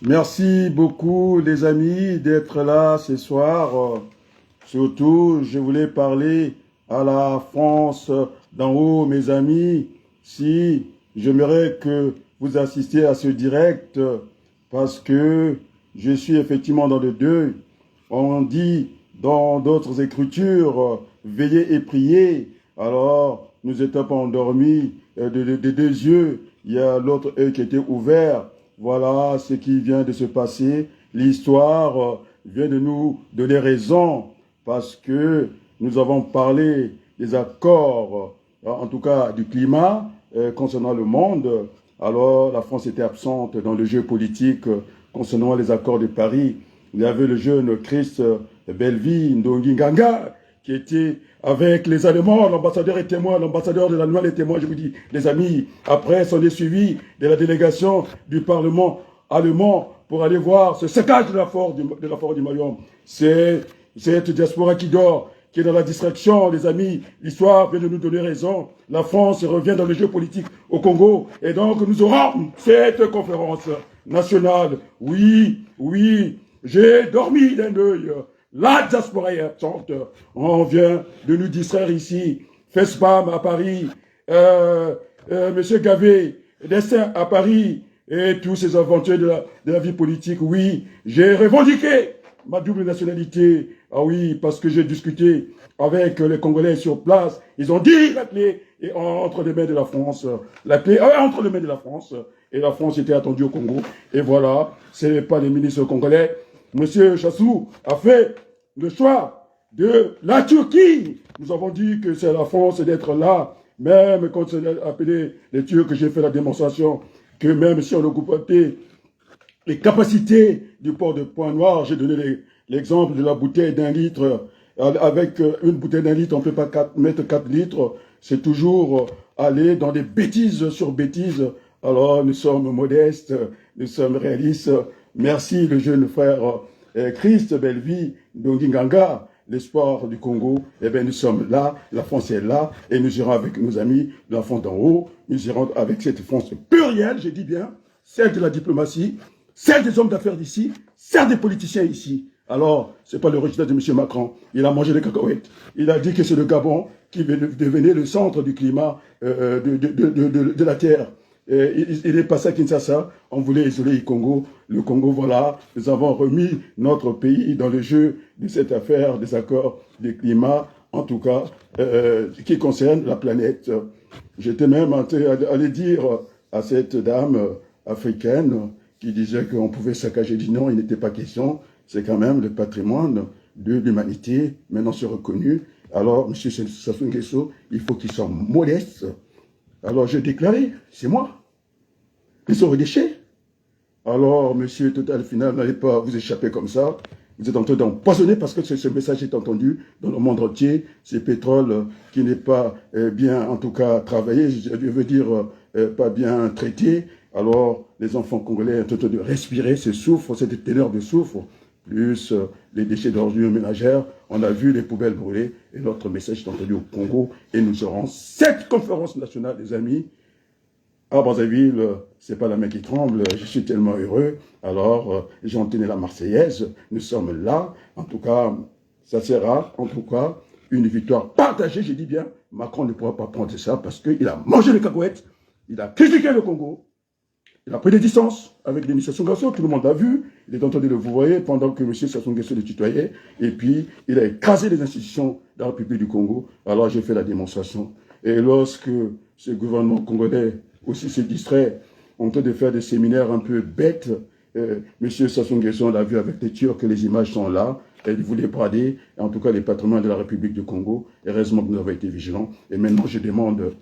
Merci beaucoup les amis d'être là ce soir. Surtout, je voulais parler à la France d'en haut, mes amis. Si j'aimerais que vous assistiez à ce direct parce que je suis effectivement dans le deuil. On dit dans d'autres écritures, veillez et priez. Alors, nous n'étions pas endormis des deux yeux. Il y a l'autre œil qui était ouvert. Voilà ce qui vient de se passer. L'histoire vient de nous donner raison parce que nous avons parlé des accords, en tout cas du climat concernant le monde. Alors la France était absente dans le jeu politique concernant les accords de Paris. Il y avait le jeune Christ Belvi Ndongi Nganga qui était avec les Allemands, l'ambassadeur est témoin, l'ambassadeur de l'Allemagne est témoin, je vous dis, les amis. Après, s'en est suivi de la délégation du Parlement allemand pour aller voir ce saccage de la forêt du Mayom. C'est cette diaspora qui dort, qui est dans la distraction, les amis. L'histoire vient de nous donner raison. La France revient dans le jeu politique au Congo. Et donc, nous aurons cette conférence nationale. Oui, oui, j'ai dormi d'un œil. La diaspora est absente. On vient de nous distraire ici. FESPAM à Paris, Monsieur Gavé, Destin à Paris, et tous ces aventures de la vie politique. Oui, j'ai revendiqué ma double nationalité. Ah oui, parce que j'ai discuté avec les Congolais sur place. Ils ont dit la clé est entre les mains de la France. La clé est entre les mains de la France. Et la France était attendue au Congo. Et voilà, ce n'est pas les ministres congolais. Monsieur Chassou a fait le choix de la Turquie. Nous avons dit que c'est la France d'être là. Même quand c'est appelé les Turcs, j'ai fait la démonstration que même si on occupait les capacités du port de Pointe-Noire, j'ai donné l'exemple de la bouteille d'1 litre. Avec une bouteille d'1 litre, on ne peut pas mettre 4 litres. C'est toujours aller dans des bêtises sur bêtises. Alors, nous sommes modestes, nous sommes réalistes. Merci, le jeune frère Christ Belvi Ndonginganga, l'espoir du Congo. Eh bien, nous sommes là, la France est là, et nous irons avec nos amis de la France d'en haut. Nous irons avec cette France plurielle, je dis bien, celle de la diplomatie, celle des hommes d'affaires d'ici, celle des politiciens ici. Alors, ce n'est pas le résultat de M. Macron. Il a mangé des cacahuètes. Il a dit que c'est le Gabon qui devenait le centre du climat de la Terre. Il est passé à Kinshasa, on voulait isoler le Congo. Le Congo, voilà, nous avons remis notre pays dans le jeu de cette affaire des accords de climat, en tout cas, qui concerne la planète. J'étais même allé dire à cette dame africaine qui disait qu'on pouvait saccager. Je dis non, il n'était pas question. C'est quand même le patrimoine de l'humanité. Maintenant, c'est reconnu. Alors, M. Sassou Nguesso, il faut qu'il soit modeste. Alors, j'ai déclaré, c'est moi. Ils sont redéchés. Alors, monsieur Total Final, n'allez pas vous échapper comme ça. Vous êtes en train d'empoisonner parce que ce message est entendu dans le monde entier. C'est pétrole qui n'est pas bien, en tout cas, travaillé, je veux dire, pas bien traité. Alors, les enfants congolais sont en train de respirer ce soufre, cette teneur de soufre, plus les déchets d'ordures ménagères. On a vu les poubelles brûlées et notre message est entendu au Congo. Et nous aurons cette conférence nationale, les amis. À Brazzaville, c'est pas la main qui tremble, je suis tellement heureux. Alors, j'ai entonné la Marseillaise, nous sommes là. En tout cas, ça sera, en tout cas, une victoire partagée, je dis bien. Macron ne pourra pas prendre ça parce qu'il a mangé les cacahuètes, il a critiqué le Congo, il a pris des distances avec Denis Sassou Nguesso, tout le monde l'a vu. Il est en train de le voir pendant que M. Sassou Nguesso le tutoyait. Et puis, il a écrasé les institutions de la République du Congo. Alors, j'ai fait la démonstration. Et lorsque ce gouvernement congolais aussi se distrait, en train de faire des séminaires un peu bêtes. M. Sassou Nguesso, on l'a vu avec les Turcs, les images sont là. Elle voulait brader, en tout cas, les patrimoines de la République du Congo. Heureusement que nous avons été vigilants. Et maintenant, je demande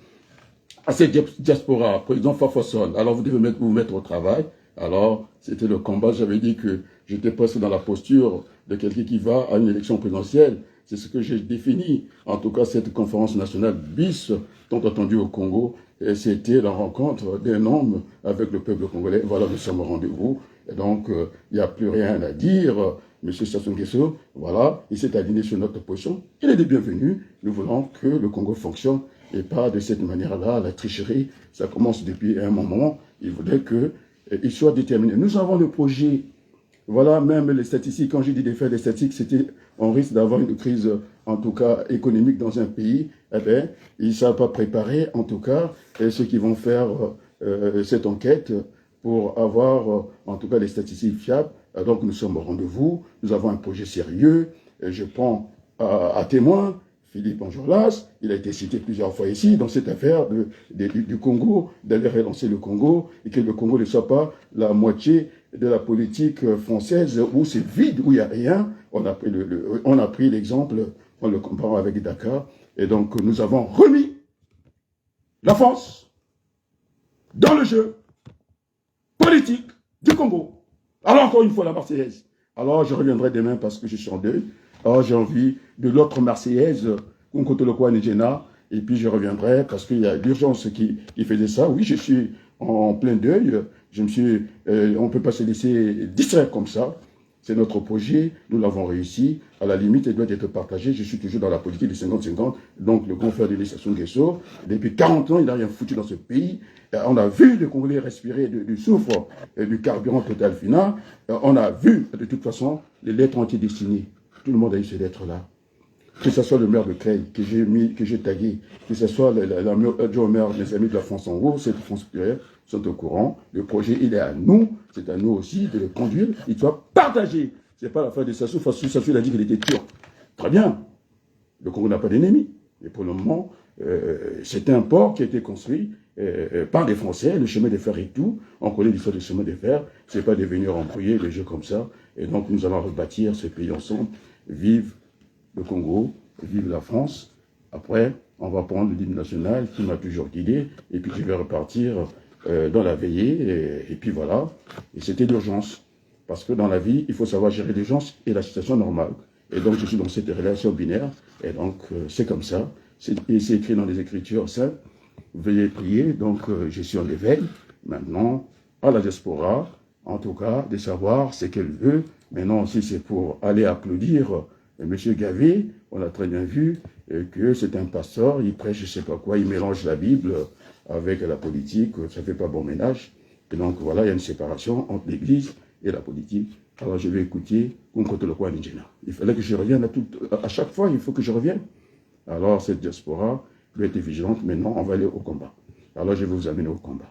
à cette diaspora, président Fafoson, alors vous devez vous mettre au travail. Alors, c'était le combat. J'avais dit que j'étais presque dans la posture de quelqu'un qui va à une élection présidentielle. C'est ce que j'ai défini. En tout cas, cette conférence nationale bis, tant attendue au Congo, c'était la rencontre d'un homme avec le peuple congolais. Voilà, nous sommes au rendez-vous. Et donc, il n'y a plus rien à dire. Monsieur Sassou Nguesso, voilà, il s'est aligné sur notre position. Il est le bienvenu. Nous voulons que le Congo fonctionne et pas de cette manière-là, la tricherie. Ça commence depuis un moment. Il voulait que ils soient déterminés. Nous avons le projet. Voilà, même les statistiques, quand j'ai dit de faire des statistiques, c'était on risque d'avoir une crise, en tout cas économique dans un pays. Eh bien, ils ne savent pas préparer, en tout cas, ceux qui vont faire cette enquête pour avoir, en tout cas, des statistiques fiables. Donc, nous sommes au rendez-vous. Nous avons un projet sérieux. Je prends à témoin Philippe Enjolras. Il a été cité plusieurs fois ici dans cette affaire du Congo, d'aller relancer le Congo et que le Congo ne soit pas la moitié de la politique française où c'est vide, où il n'y a rien. On a pris l'exemple en le comparant avec Dakar. Et donc, nous avons remis la France dans le jeu politique du Congo. Alors, encore une fois, la Marseillaise. Alors, je reviendrai demain parce que je suis en deuil. Alors, j'ai envie de l'autre Marseillaise, Kunkotolokwa Nijena. Et puis, je reviendrai parce qu'il y a l'urgence qui faisait ça. Oui, je suis en plein deuil. On ne peut pas se laisser distraire comme ça. C'est notre projet, nous l'avons réussi. À la limite, il doit être partagé. Je suis toujours dans la politique du 50-50. Donc, le grand frère de l'État Nguesso, depuis 40 ans, il n'a rien foutu dans ce pays. On a vu les Congolais respirer du soufre, du carburant total final. On a vu, de toute façon, les lettres ont été destinées. Tout le monde a eu ces lettres-là. Que ce soit le maire de Creil, que j'ai tagué, que ce soit le maire, les amis de la France en haut, cette France plurielle, sont au courant. Le projet, il est à nous. C'est à nous aussi de le conduire. Il doit partager. Ce n'est pas l'affaire de Sassou. Sassou, il a dit qu'il était turc. Très bien. Le Congo n'a pas d'ennemis. Et pour le moment, c'est un port qui a été construit par des Français, le chemin de fer et tout. On connaît l'histoire du chemin de fer. Ce n'est pas de venir embrouiller les jeux comme ça. Et donc, nous allons rebâtir ce pays ensemble. Vive le Congo, vive la France. Après, on va prendre l'hymne national qui m'a toujours guidé. Et puis, je vais repartir dans la veillée. Et puis voilà. Et c'était l'urgence. Parce que dans la vie, il faut savoir gérer l'urgence et la situation normale. Et donc, je suis dans cette relation binaire. Et donc, c'est comme ça. C'est écrit dans les Écritures saintes. Veuillez prier. Donc, je suis en éveil. Maintenant, à la diaspora, en tout cas, de savoir ce qu'elle veut. Maintenant, si c'est pour aller applaudir M. Gavé, on a très bien vu que c'est un pasteur, il prêche je ne sais pas quoi, il mélange la Bible avec la politique, ça ne fait pas bon ménage. Et donc, voilà, il y a une séparation entre l'Église et la politique. Alors, je vais écouter Kunkotolokwa Nijena. Il fallait que je revienne à chaque fois, il faut que je revienne. Alors, cette diaspora doit être vigilante. Maintenant, on va aller au combat. Alors, je vais vous amener au combat.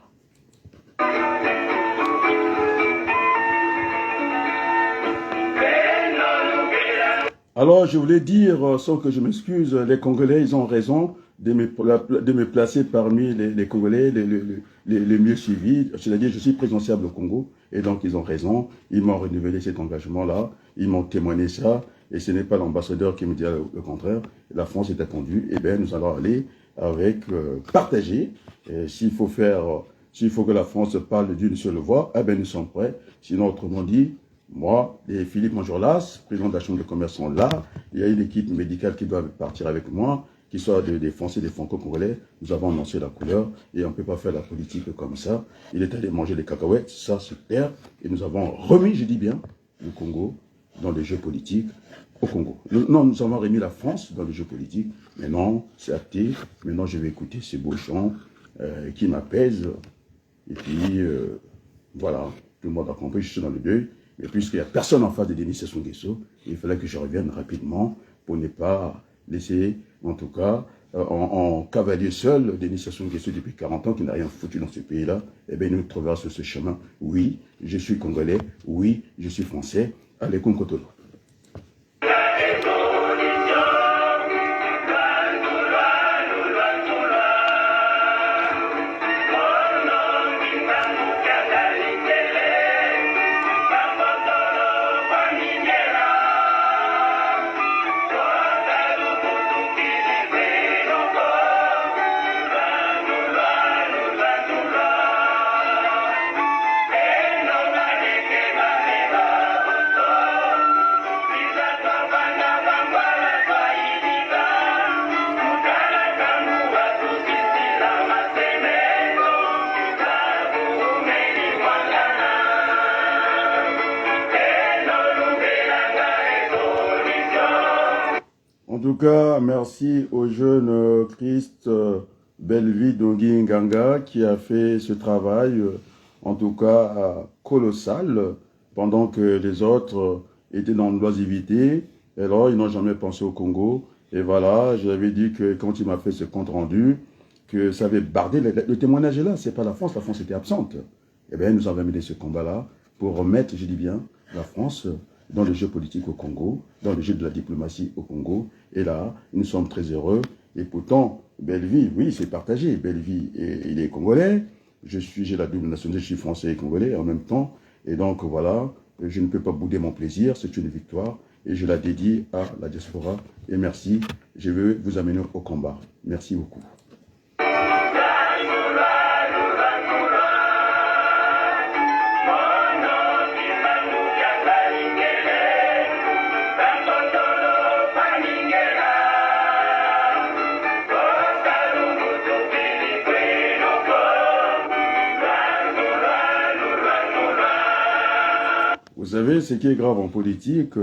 Alors, je voulais dire, sans que je m'excuse, les Congolais, ils ont raison de me placer parmi les Congolais les mieux suivis. C'est-à-dire, je suis présidentiable au Congo, et donc ils ont raison. Ils m'ont renouvelé cet engagement-là, ils m'ont témoigné ça, et ce n'est pas l'ambassadeur qui me dit le contraire. La France est attendue, et bien nous allons aller avec partager. S'il faut que la France parle d'une seule voix, eh bien nous sommes prêts. Sinon, autrement dit, moi et Philippe Enjolras, président de la Chambre de commerce, sont là. Il y a une équipe médicale qui doit partir avec moi, qui soit des Français, des Franco-Congolais. Nous avons annoncé la couleur et on ne peut pas faire la politique comme ça. Il est allé manger des cacahuètes, ça super. Et nous avons remis, je dis bien, le Congo dans les jeux politiques au Congo. Non, nous avons remis la France dans les jeux politiques. Maintenant, c'est acté. Maintenant, je vais écouter ces beaux chants qui m'apaisent. Et puis, voilà, tout le monde a compris, je suis dans le deuil. Mais puisqu'il n'y a personne en face de Denis Sassou Nguesso, il fallait que je revienne rapidement pour ne pas laisser, en tout cas, en cavalier seul, Denis Sassou Nguesso depuis 40 ans, qui n'a rien foutu dans ce pays-là. Eh bien, il nous trouvera sur ce chemin. Oui, je suis Congolais. Oui, je suis Français. Allez, Kunkotolo. En tout cas, merci au jeune Christ Belleville Dongui Nganga qui a fait ce travail en tout cas colossal, pendant que les autres étaient dans l'oisivité. Alors, ils n'ont jamais pensé au Congo. Et voilà, je l'avais dit que quand il m'a fait ce compte rendu, que ça avait bardé, le témoignage est là, c'est pas la France était absente. Eh bien, nous avons mené ce combat-là pour remettre, je dis bien, la France dans le jeu politique au Congo, dans le jeu de la diplomatie au Congo. Et là, nous sommes très heureux. Et pourtant, Belleville, oui, c'est partagé. Belleville, il est congolais. J'ai la double nationalité, je suis français et congolais en même temps. Et donc, voilà, je ne peux pas bouder mon plaisir. C'est une victoire. Et je la dédie à la diaspora. Et merci. Je veux vous amener au combat. Merci beaucoup. Vous savez, ce qui est grave en politique,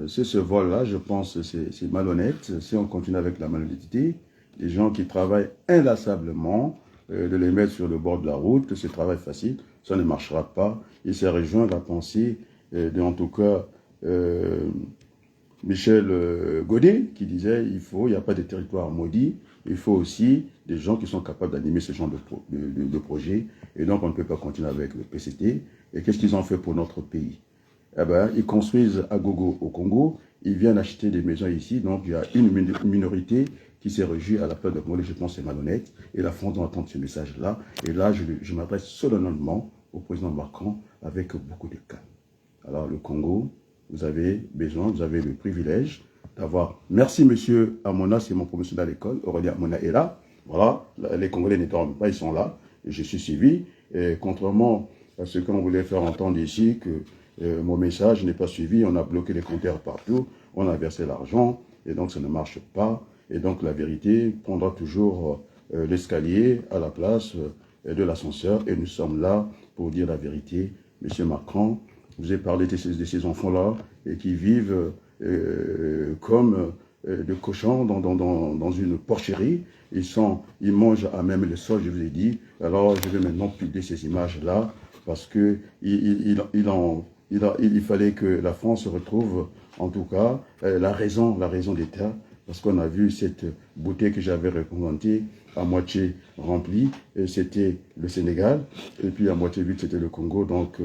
c'est ce vol-là, je pense, c'est malhonnête. Si on continue avec la malhonnêteté, les gens qui travaillent inlassablement, de les mettre sur le bord de la route, c'est travail facile, ça ne marchera pas. Et ça rejoint la pensée en tout cas, Michel Godet, qui disait, il n'y a pas de territoire maudit, il faut aussi des gens qui sont capables d'animer ce genre de projet. Et donc, on ne peut pas continuer avec le PCT. Et qu'est-ce qu'ils ont fait pour notre pays? Eh ben, ils construisent à gogo au Congo, ils viennent acheter des maisons ici, donc il y a une minorité qui s'est réjouie à la peur de Congolais, je pense que c'est malhonnête, et la France doit entendre ce message-là, et là je m'adresse solennellement au président Macron avec beaucoup de calme. Alors le Congo, vous avez besoin, vous avez le privilège d'avoir... Merci monsieur Amona, c'est mon promotionnaire à l'école, Aurélien Amona est là, voilà, les Congolais ne dorment pas, ils sont là, et je suis suivi, et contrairement à ce qu'on voulait faire entendre ici, que mon message n'est pas suivi, on a bloqué les compteurs partout, on a versé l'argent, et donc ça ne marche pas. Et donc la vérité prendra toujours l'escalier à la place de l'ascenseur, et nous sommes là pour dire la vérité. Monsieur Macron, vous avez parlé de ces enfants-là, et qui vivent comme de cochons dans une porcherie. Ils mangent à même le sol, je vous ai dit. Alors je vais maintenant publier ces images-là, parce que il fallait que la France retrouve, en tout cas, la raison d'État, parce qu'on a vu cette bouteille que j'avais représentée à moitié remplie, c'était le Sénégal, et puis à moitié vide, c'était le Congo. Donc,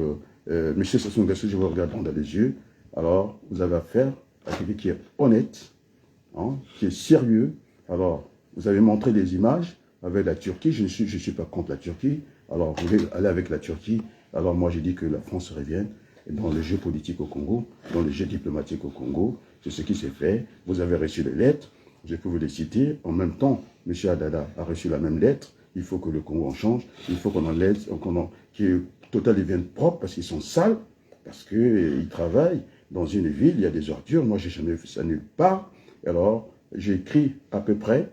monsieur Sassou Nguesso, je vous regarde dans les yeux. Alors, vous avez affaire à quelqu'un qui est honnête, hein, qui est sérieux. Alors, vous avez montré des images avec la Turquie. Je ne suis pas contre la Turquie. Alors, vous voulez aller avec la Turquie. Alors, moi, j'ai dit que la France revienne dans le jeu politique au Congo, dans le jeu diplomatique au Congo. C'est ce qui s'est fait. Vous avez reçu les lettres. Je peux vous les citer. En même temps, M. Adada a reçu la même lettre. Il faut que le Congo en change. Il faut qu'on enlève, que Total devienne propre parce qu'ils sont sales, parce qu'ils travaillent dans une ville, il y a des ordures. Moi, j'ai jamais vu ça nulle part. Alors, j'ai écrit à peu près,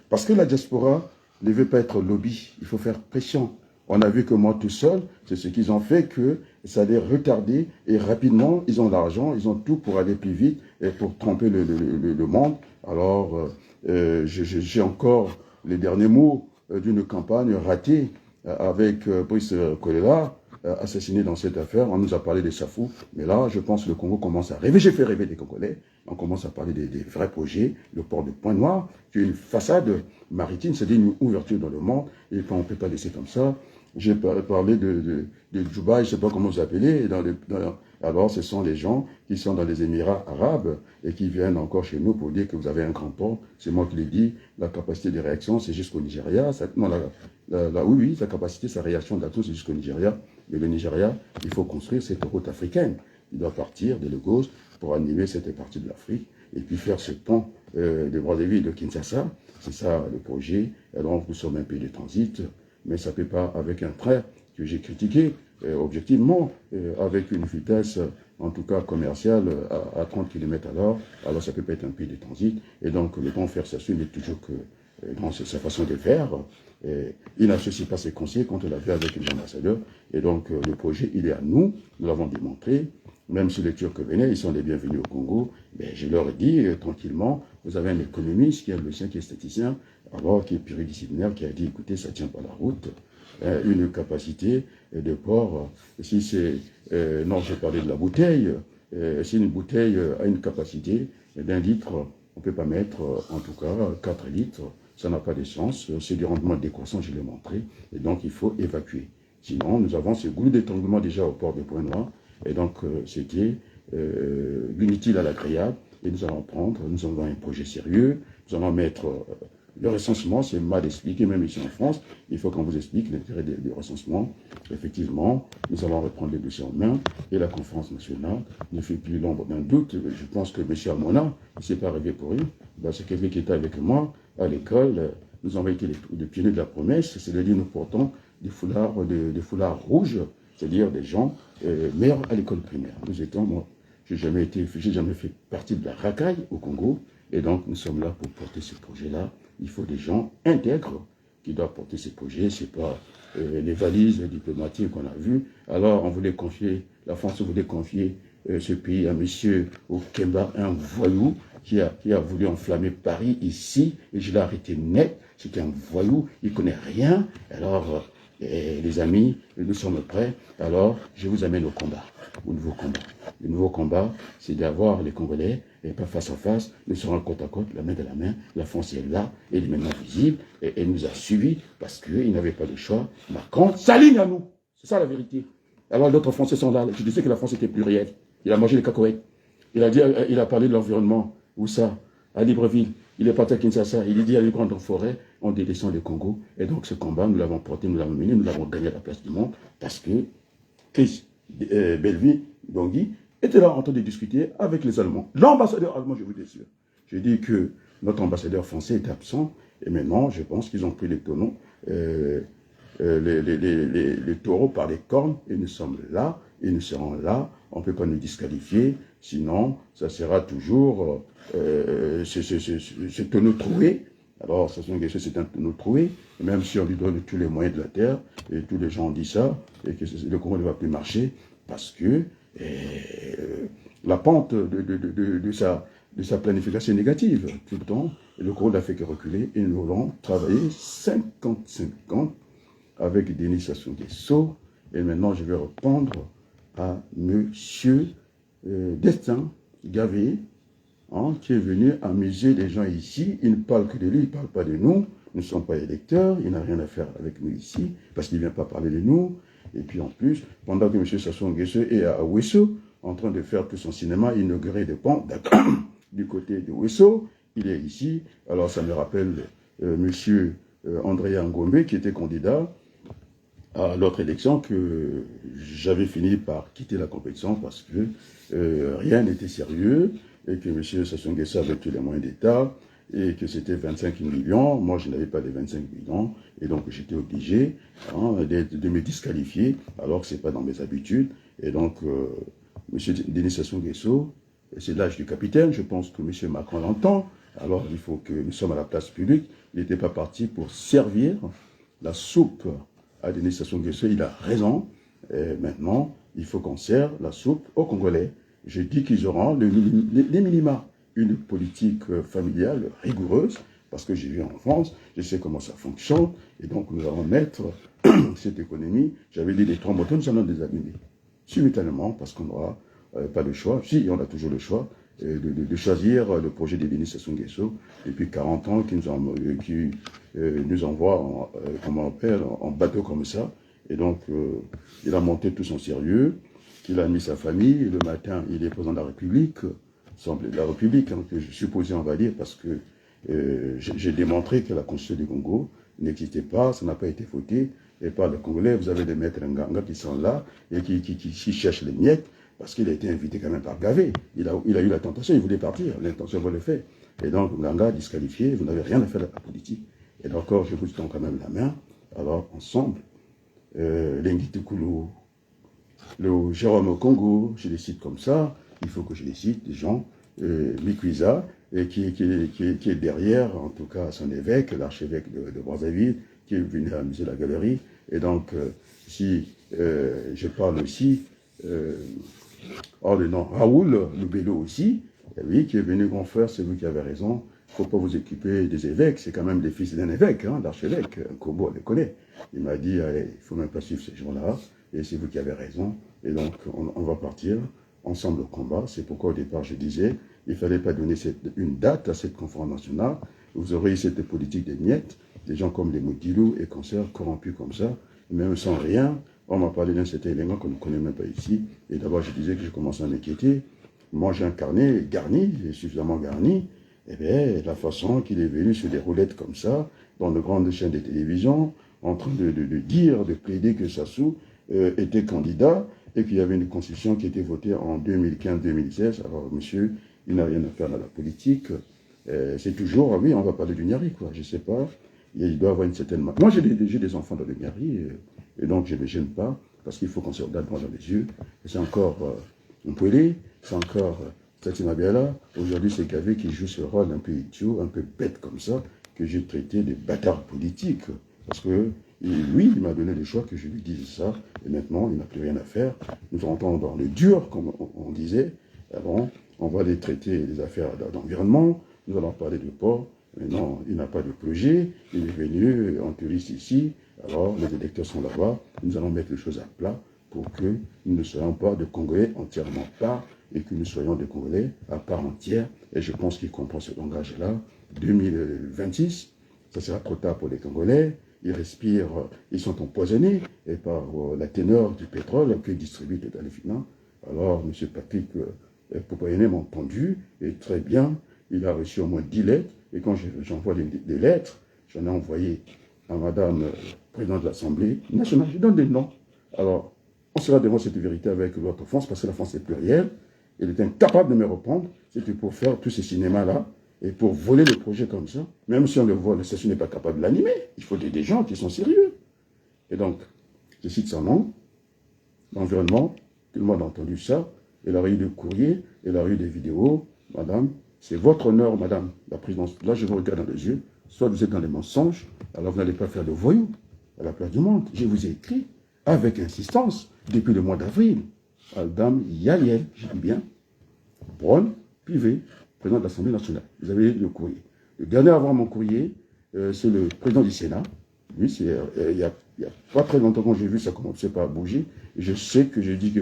parce que la diaspora ne veut pas être lobby. Il faut faire pression. On a vu que moi tout seul, c'est ce qu'ils ont fait, que ça allait retarder et rapidement, ils ont l'argent, ils ont tout pour aller plus vite et pour tromper le monde. Alors, j'ai encore les derniers mots d'une campagne ratée avec Brice Kolela, assassiné dans cette affaire. On nous a parlé des Safou, mais là, je pense que le Congo commence à rêver. J'ai fait rêver des Congolais. On commence à parler des vrais projets. Le port de Pointe-Noire, qui est une façade maritime, c'est-à-dire une ouverture dans le monde. Et on ne peut pas laisser comme ça. J'ai parlé de Dubaï, je ne sais pas comment vous appelez. Alors, ce sont les gens qui sont dans les Émirats arabes et qui viennent encore chez nous pour dire que vous avez un grand port. C'est moi qui l'ai dit. La capacité de réaction, c'est jusqu'au Nigeria. Oui, sa capacité, sa réaction d'atout, c'est jusqu'au Nigeria. Mais le Nigeria, il faut construire cette route africaine. Il doit partir de Lagos pour animer cette partie de l'Afrique et puis faire ce pont de Brazzaville de Kinshasa. C'est ça le projet. Alors, nous sommes un pays de transit, mais ça ne peut pas avec un train que j'ai critiqué, objectivement, avec une vitesse, en tout cas commerciale, à 30 km à l'heure. Alors, ça ne peut pas être un pays de transit. Et donc, le temps faire ça n'est toujours que dans sa façon de faire. Il n'associe pas ses conseils quand on l'a fait avec les ambassadeurs. Et donc, le projet, il est à nous. Nous l'avons démontré. Même si les Turcs venaient, ils sont les bienvenus au Congo. Mais je leur ai dit, tranquillement, vous avez un économiste qui est le sien, qui est statisticien, alors qui est pluridisciplinaire, qui a dit, écoutez, ça ne tient pas la route. une capacité de port. Si c'est, non, j'ai parlé de la bouteille. Si une bouteille a une capacité d'1 litre, on ne peut pas mettre, en tout cas, 4 litres. Ça n'a pas de sens. C'est du rendement décroissant, je l'ai montré. Et donc, il faut évacuer. Sinon, nous avons ce goût d'étranglement déjà au port de Pointe-Noire. Et donc, c'était l'inutile à l'agréable. Et nous allons nous avons un projet sérieux. Nous allons mettre le recensement, c'est mal expliqué, même ici en France. Il faut qu'on vous explique l'intérêt du recensement. Effectivement, nous allons reprendre les dossiers en main. Et la conférence nationale ne fait plus l'ombre d'un doute. Je pense que M. Almona, il ne s'est pas rêvé pour rien. C'est quelqu'un qui était avec moi à l'école. Nous avons été les pionniers de la promesse. C'est-à-dire nous portons des foulards rouges, c'est-à-dire des gens meilleurs à l'école primaire. Nous étions, moi, j'ai jamais fait partie de la racaille au Congo. Et donc, nous sommes là pour porter ce projet-là. Il faut des gens intègres qui doivent porter ces projets. Ce n'est pas les valises diplomatiques qu'on a vues. Alors, la France voulait confier ce pays à M. Okemba, un voyou qui a voulu enflammer Paris ici. Et je l'ai arrêté net. C'était un voyou, il ne connaît rien. Alors, les amis, nous sommes prêts. Alors, je vous amène au combat, au nouveau combat. Le nouveau combat, c'est d'avoir les Congolais, et pas face à face, nous serons côte à côte, la main de la main. La France est là, elle est maintenant visible, et elle nous a suivis parce qu'il n'avait pas de choix. Macron s'aligne à nous. C'est ça la vérité. Alors, d'autres Français sont là. Je disais que la France était plurielle. Il a mangé les cacahuètes. Il a parlé de l'environnement. Où ça? À Libreville. Il est parti à Kinshasa. Il dit à les grandes forêts, on descend le Congo. Et donc, ce combat, nous l'avons porté, nous l'avons mené, nous l'avons gagné à la place du monde parce que Chris Belleville, Dongui, était là en train de discuter avec les Allemands. L'ambassadeur allemand, je vous assure. Je dis que notre ambassadeur français est absent. Et maintenant, je pense qu'ils ont pris les tonneaux, les taureaux par les cornes. Et nous sommes là. Et nous serons là. On ne peut pas nous disqualifier. Sinon, ça sera toujours ce tonneau troué. Alors, c'est un tonneau troué. Même si on lui donne tous les moyens de la terre. Et tous les gens ont dit ça. Et que le Congo ne va plus marcher. Parce que la pente de sa planification est négative tout le temps. Et le Congo n'a fait que reculer. Et nous allons travailler 50-50 avec Denis Sassou Nguesso. Et maintenant, je vais répondre à M. Destin Gavé, qui est venu amuser les gens ici. Il ne parle que de lui, il ne parle pas de nous. Nous ne sommes pas électeurs, il n'a rien à faire avec nous ici, parce qu'il ne vient pas parler de nous. Et puis en plus, pendant que M. Sassou Nguesso est à Ouesso, en train de faire tout son cinéma, inauguré des ponts du côté de Ouesso, il est ici. Alors ça me rappelle M. André Ngombe, qui était candidat à l'autre élection, que j'avais fini par quitter la compétition parce que rien n'était sérieux et que M. Sassou Nguesso avait tous les moyens d'État et que c'était 25 millions. Moi, je n'avais pas les 25 millions et donc j'étais obligé de me disqualifier alors que ce n'est pas dans mes habitudes. Et donc, M. Denis Sassou Nguesso, c'est l'âge du capitaine, je pense que M. Macron l'entend. Alors, il faut que nous sommes à la place publique. Il n'était pas parti pour servir la soupe à Denis Sassou Nguesso. Il a raison. Et maintenant, il faut qu'on serve la soupe aux Congolais. Je dis qu'ils auront les minima, une politique familiale rigoureuse, parce que j'ai vu en France, je sais comment ça fonctionne, et donc nous allons mettre cette économie, j'avais dit les 3 moteurs, nous allons les abîmer, simultanément, parce qu'on n'aura pas le choix, si on a toujours le choix, de choisir le projet de Denis Sassou Nguesso depuis 40 ans qui nous envoie en bateau comme ça. Et donc, il a monté tout son sérieux, il a mis sa famille. Le matin, il est président de la République, que je supposais, on va dire, parce que j'ai démontré que la Constitution du Congo n'existait pas, ça n'a pas été voté. Et par les Congolais, vous avez des maîtres Nganga qui sont là et qui cherchent les miettes. Parce qu'il a été invité quand même par Gavé. Il a eu la tentation, il voulait partir. L'intention, vous le fait. Et donc, Nganga disqualifié, vous n'avez rien à faire à la politique. Et encore, je vous tends quand même la main. Alors, ensemble, Lengiti Koulou, le Jérôme Congo, je les cite comme ça. Il faut que je les cite, des gens, Mikwiza, et qui est derrière, en tout cas, son évêque, l'archevêque de Brazzaville, qui est venu amuser la galerie. Et donc, si je parle aussi, le nom Raoul Lubello aussi, lui qui est venu confrère, c'est vous qui avez raison, faut pas vous occuper des évêques, c'est quand même des fils d'un évêque, hein, d'archevêque. Kobo, on les connaît. Il m'a dit, allez, il faut même pas suivre ces gens-là, et c'est vous qui avez raison. Et donc, on va partir ensemble au combat. C'est pourquoi au départ, je disais, il ne fallait pas donner une date à cette conférence nationale. Vous aurez cette politique des miettes, des gens comme les Moudilou et concerts corrompus comme ça, même sans rien. On m'a parlé d'un certain élément qu'on ne connaît même pas ici. Et d'abord, je disais que je commençais à m'inquiéter. Moi, j'ai un carnet garni, suffisamment garni. Eh bien, la façon qu'il est venu sur des roulettes comme ça, dans de grandes chaînes de télévision, en train de dire, de plaider que Sassou était candidat et qu'il y avait une constitution qui était votée en 2015-2016. Alors, monsieur, il n'a rien à faire dans la politique. C'est toujours, ah oui, on va parler du Niari, quoi. Je ne sais pas. Il doit avoir une certaine... Moi, j'ai des enfants dans le Niari, et donc je ne me gêne pas, parce qu'il faut qu'on se regarde droit dans les yeux. C'est encore un Pouélé, c'est encore Tatima Biala. Aujourd'hui, c'est Gavé qui joue ce rôle un peu idiot, un peu bête comme ça, que j'ai traité de bâtard politique. Parce que, lui, il m'a donné le choix que je lui dise ça, et maintenant, il n'a plus rien à faire. Nous rentrons dans le dur, comme on disait. Alors, on va les traiter des affaires d'environnement, nous allons parler de port. Mais non, il n'a pas de projet, il est venu en touriste ici, alors les électeurs sont là-bas, nous allons mettre les choses à plat pour que nous ne soyons pas de Congolais entièrement part et que nous soyons des Congolais à part entière. Et je pense qu'il comprend ce langage-là. 2026, ça sera trop tard pour les Congolais. Ils respirent, ils sont empoisonnés et par la teneur du pétrole que distribue Total et Finan. Alors, M. Patrick Poupayené m'a entendu, et très bien, il a reçu au moins 10 lettres, et quand j'envoie des lettres, j'en ai envoyé à Madame Présidente de l'Assemblée nationale, je donne des noms. Alors, on sera devant cette vérité avec l'autre France, parce que la France est plurielle, il est incapable de me répondre, c'était pour faire tous ces cinémas-là, et pour voler le projet comme ça, même si on le vole, ce n'est pas capable de l'animer, il faut des gens qui sont sérieux. Et donc, je cite son nom, l'environnement, tout le monde a entendu ça, elle a eu des courriers, elle a eu des vidéos, madame, c'est votre honneur, madame, la présidence. Là, je vous regarde dans les yeux, soit vous êtes dans les mensonges, alors vous n'allez pas faire de voyous à la place du monde. Je vous ai écrit, avec insistance, depuis le mois d'avril, à Dame Yaliel, je dis bien, Braun, Pivet, président de l'Assemblée nationale. Vous avez le courrier. Le dernier avant mon courrier, c'est le président du Sénat. Lui, il n'y a pas très longtemps quand j'ai vu ça commencer par bouger. Je sais que j'ai dit que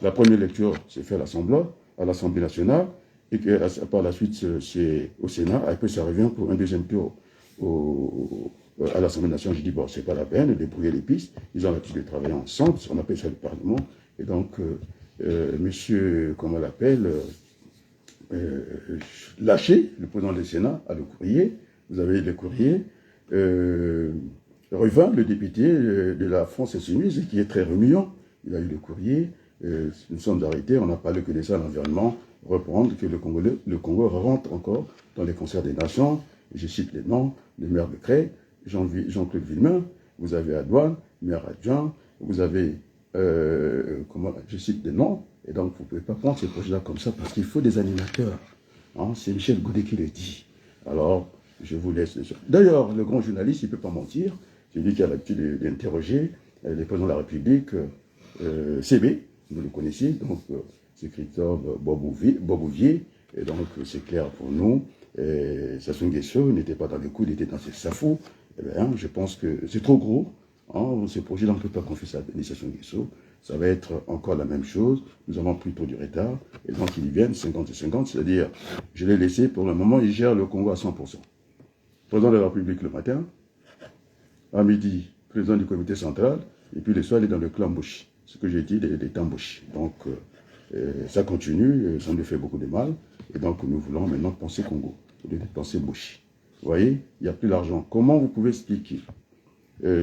la première lecture, c'est fait à l'Assemblée nationale, et que par la suite, c'est au Sénat. Après, ça revient pour un deuxième tour à l'Assemblée nationale. J'ai dit, bon, c'est pas la peine de débrouiller les pistes. Ils ont l'habitude de travailler ensemble, on appelle ça le Parlement. Et donc, monsieur, comment on l'appelle, Lâché, le président du Sénat, a le courrier. Vous avez le courrier. Revin, le député de la France Insoumise, qui est très remuant, il a eu le courrier. Nous sommes arrêtés, on n'a parlé que de ça, l'environnement, reprendre que le Congo rentre encore dans les concerts des nations. Je cite les noms, le maire de Cré, Jean-Claude Villemain, vous avez Adouane, maire adjoint, vous avez, je cite des noms, et donc vous ne pouvez pas prendre ces projets-là comme ça, parce qu'il faut des animateurs. Hein, c'est Michel Goudet qui le dit. Alors, je vous laisse. D'ailleurs, le grand journaliste, il ne peut pas mentir. C'est lui qui a l'habitude d'interroger le président de la République, CB, vous le connaissez, donc c'est Christophe Bobouvier, et donc c'est clair pour nous. Sassou Nguesso n'était pas dans le coup, il était dans ses safou. Eh bien, je pense que c'est trop gros. Hein, ce projet-là, on ne peut pas confier ça à Sassou Nguesso. Ça va être encore la même chose. Nous avons plutôt du retard. Et donc, ils viennent 50 et 50, c'est-à-dire, je l'ai laissé pour le moment, il gère le Congo à 100%. Président de la République le matin, à midi, président du comité central, et puis le soir, il est dans le clan Mouchi. Ce que j'ai dit, des tambouches. Donc, ça continue, ça nous fait beaucoup de mal. Et donc, nous voulons maintenant penser Congo, au lieu de penser Mouchi. Vous voyez, il n'y a plus d'argent. Comment vous pouvez expliquer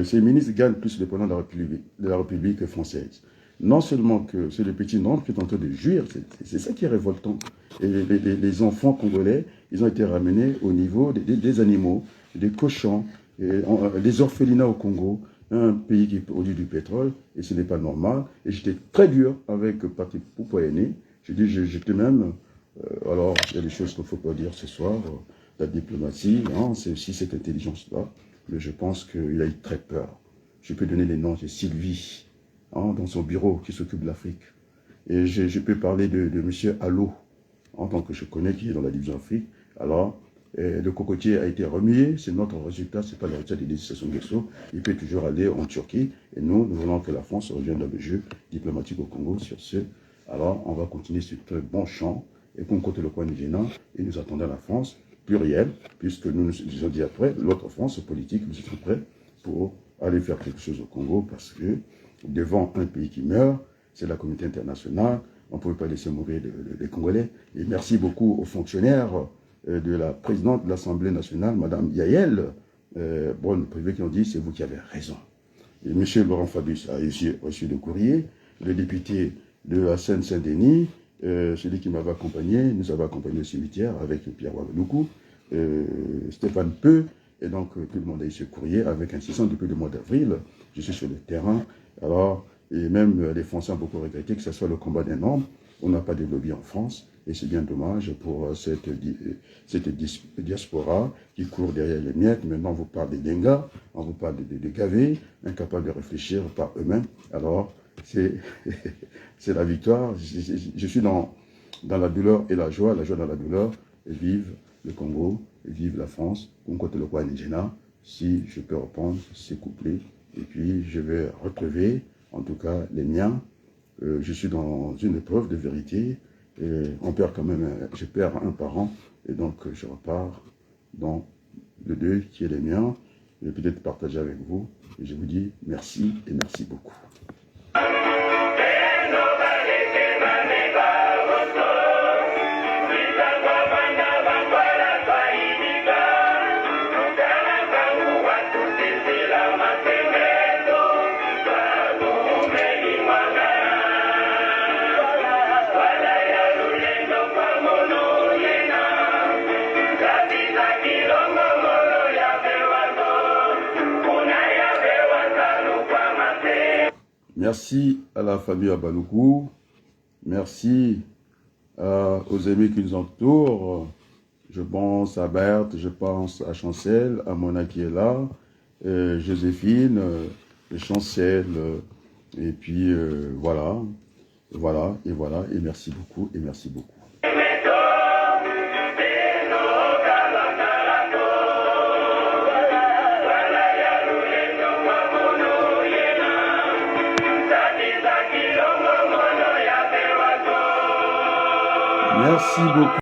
ces ministres gagnent plus le président de la République française. Non seulement que c'est le petit nombre qui est en train de jouir, c'est ça qui est révoltant. Et les enfants congolais, ils ont été ramenés au niveau des animaux, des cochons, des orphelinats au Congo, un pays qui produit du pétrole, et ce n'est pas normal. Et j'étais très dur avec Patrick Poupayené. J'étais même... alors, il y a des choses qu'il ne faut pas dire ce soir. La diplomatie, hein, c'est aussi cette intelligence-là. Mais je pense qu'il a eu très peur. Je peux donner les noms. J'ai Sylvie, hein, dans son bureau, qui s'occupe de l'Afrique. Et je peux parler de M. Allo, en tant que je connais, qui est dans la division Afrique. Alors, le cocotier a été remué, c'est notre résultat, c'est pas le résultat des législations Nguesso. Il peut toujours aller en Turquie, et nous voulons que la France revienne dans le jeu diplomatique au Congo sur ce. Alors, on va continuer sur ce bon champ, et qu'on compte le coin nigérian, et nous attendons la France plurielle, puisque nous nous disons dit après, l'autre France politique, nous sommes prêts pour aller faire quelque chose au Congo, parce que devant un pays qui meurt, c'est la communauté internationale, on ne pouvait pas laisser mourir les Congolais. Et merci beaucoup aux fonctionnaires de la présidente de l'Assemblée nationale, Mme Yael, bonne privée, qui ont dit, c'est vous qui avez raison. Et M. Laurent Fabius a reçu le courrier, le député de la Seine-Saint-Denis, celui qui m'avait accompagné, nous avait accompagné au cimetière avec Pierre Ouagadougou, Stéphane Peu, et donc tout le monde a eu ce courrier avec insistance depuis le mois d'avril. Je suis sur le terrain, alors, et même les Français ont beaucoup regretté que ce soit le combat d'un homme. On n'a pas de lobby en France, et c'est bien dommage pour cette diaspora qui court derrière les miettes. Maintenant, on vous parle des Denga, on vous parle des Gavés, incapables de réfléchir par eux-mêmes. Alors, c'est la victoire. Je suis dans la douleur et la joie dans la douleur. Et vive le Congo, et vive la France. Congo le roi Nigéna, si je peux reprendre ces couplets. Et puis, je vais retrouver, en tout cas, les miens. Je suis dans une épreuve de vérité. Et on perd quand même, je perds un parent. Et donc, je repars dans le deuil qui est le mien. Je vais peut-être partager avec vous. Et je vous dis merci et merci beaucoup. Merci à la famille Abaloukou, merci aux amis qui nous entourent. Je pense à Berthe, je pense à Chancel, à Mona qui est là, Joséphine, Chancel, et puis voilà, et merci beaucoup, et merci beaucoup. Merci beaucoup.